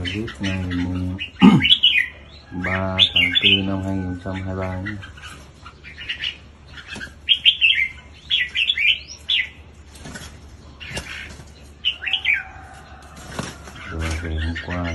Clip ngày mùng 3 tháng 4 năm 2023 nhé. Rồi về hôm qua